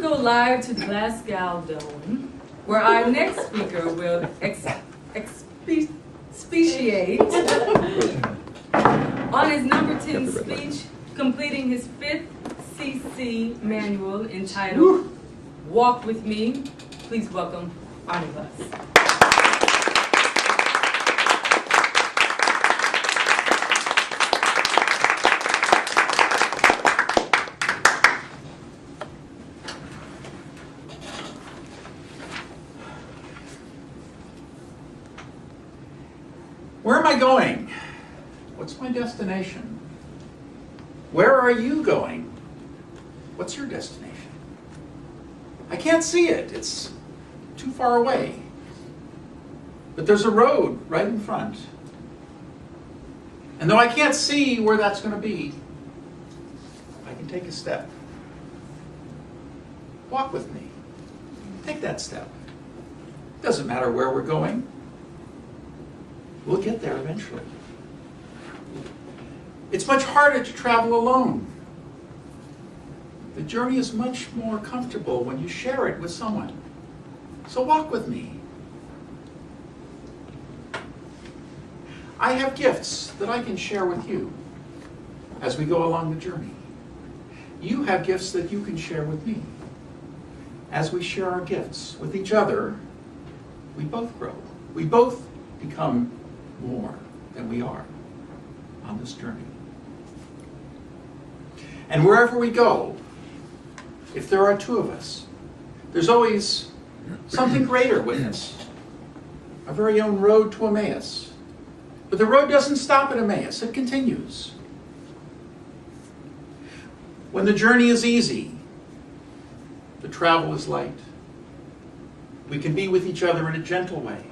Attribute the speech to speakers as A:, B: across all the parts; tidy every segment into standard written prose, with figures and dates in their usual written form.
A: go live to the Glasgow Dome, where our next speaker will expatiate on his number 10 speech, completing his 5th CC manual entitled Walk With Me. Please welcome Arnie Buss.
B: Where am I going? What's my destination? Where are you going? What's your destination? I can't see it. It's too far away. But there's a road right in front. And though I can't see where that's going to be, I can take a step. Walk with me. Take that step. Doesn't matter where we're going. We'll get there eventually. It's much harder to travel alone. The journey is much more comfortable when you share it with someone. So walk with me. I have gifts that I can share with you as we go along the journey. You have gifts that you can share with me. As we share our gifts with each other, we both grow. We both become more than we are on this journey. And wherever we go, if there are two of us, there's always something greater with us. Our very own road to Emmaus. But the road doesn't stop at Emmaus, it continues. When the journey is easy, the travel is light. We can be with each other in a gentle way.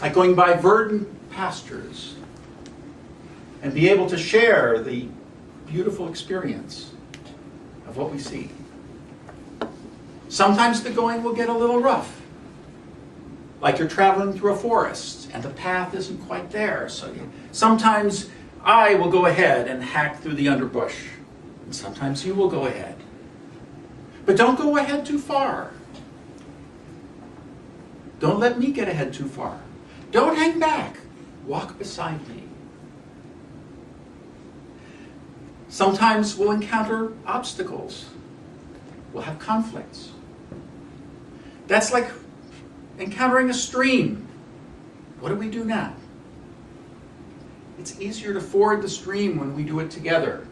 B: Like going by verdant pastures and be able to share the beautiful experience of what we see. Sometimes the going will get a little rough. Like you're traveling through a forest and the path isn't quite there. So sometimes I will go ahead and hack through the underbush. And sometimes you will go ahead. But don't go ahead too far. Don't let me get ahead too far. Don't hang back. Walk beside me. Sometimes we'll encounter obstacles. We'll have conflicts. That's like encountering a stream. What do we do now? It's easier to ford the stream when we do it together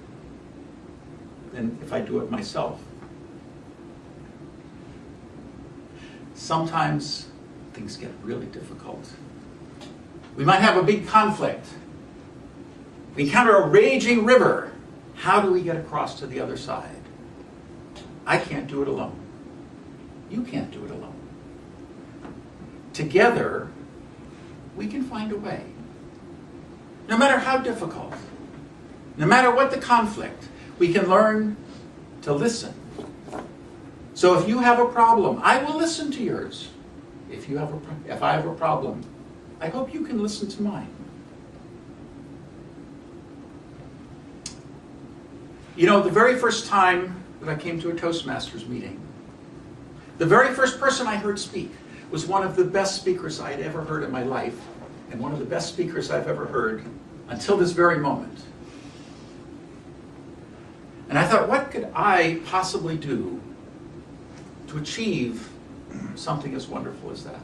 B: than if I do it myself. Sometimes things get really difficult. We might have a big conflict. We encounter a raging river. How do we get across to the other side? I can't do it alone. You can't do it alone. Together, we can find a way. No matter how difficult, no matter what the conflict, we can learn to listen. So if you have a problem, I will listen to yours. If I have a problem, I hope you can listen to mine. You know, the very first time that I came to a Toastmasters meeting, the very first person I heard speak was one of the best speakers I had ever heard in my life, and one of the best speakers I've ever heard until this very moment. And I thought, what could I possibly do to achieve something as wonderful as that?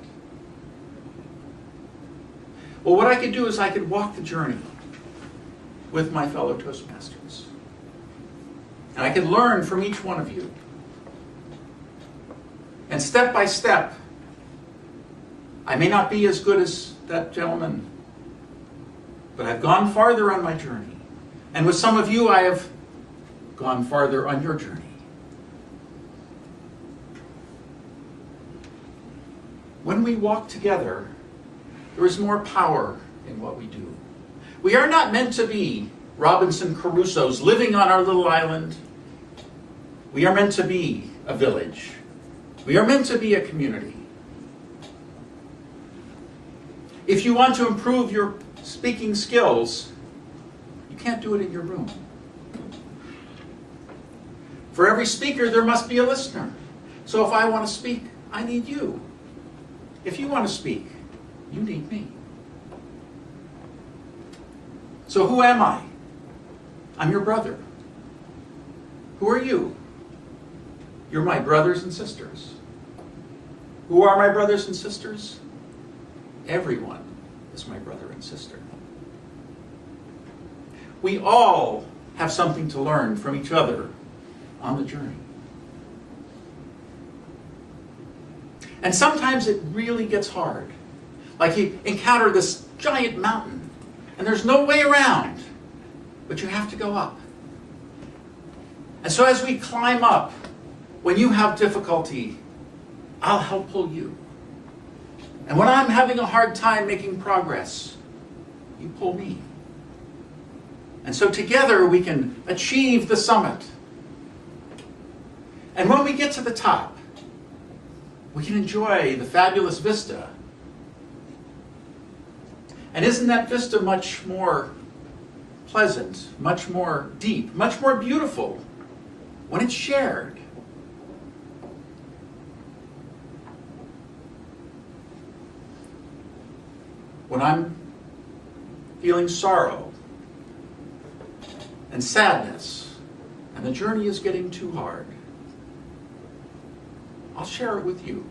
B: Well, what I could do is I could walk the journey with my fellow Toastmasters. And I could learn from each one of you. And step by step, I may not be as good as that gentleman, but I've gone farther on my journey. And with some of you, I have gone farther on your journey. When we walk together, there is more power in what we do. We are not meant to be Robinson Crusoes living on our little island. We are meant to be a village. We are meant to be a community. If you want to improve your speaking skills, you can't do it in your room. For every speaker, there must be a listener. So if I want to speak, I need you. If you want to speak, you need me. So who am I? I'm your brother. Who are you? You're my brothers and sisters. Who are my brothers and sisters? Everyone is my brother and sister. We all have something to learn from each other on the journey. And sometimes it really gets hard. Like you encounter this giant mountain, and there's no way around, but you have to go up. And so as we climb up, when you have difficulty, I'll help pull you. And when I'm having a hard time making progress, you pull me. And so together we can achieve the summit. And when we get to the top, we can enjoy the fabulous vista. And isn't that vista much more pleasant, much more deep, much more beautiful when it's shared? When I'm feeling sorrow and sadness, and the journey is getting too hard, I'll share it with you.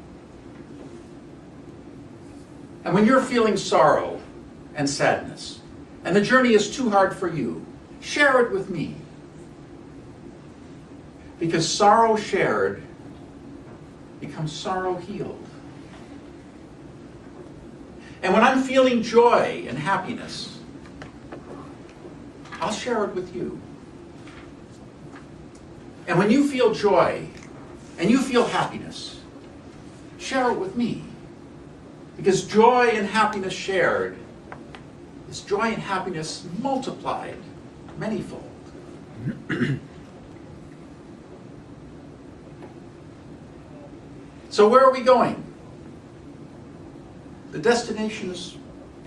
B: And when you're feeling sorrow and sadness, and the journey is too hard for you, share it with me. Because sorrow shared becomes sorrow healed. And when I'm feeling joy and happiness, I'll share it with you. And when you feel joy and you feel happiness, share it with me. Because joy and happiness shared is joy and happiness multiplied manyfold. So where are we going? The destination is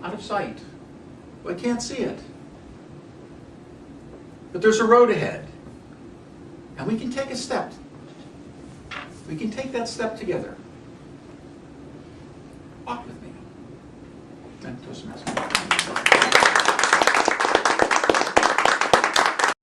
B: out of sight. I can't see it. But there's a road ahead. And we can take a step. We can take that step together. Walk with me. And Toastmaster.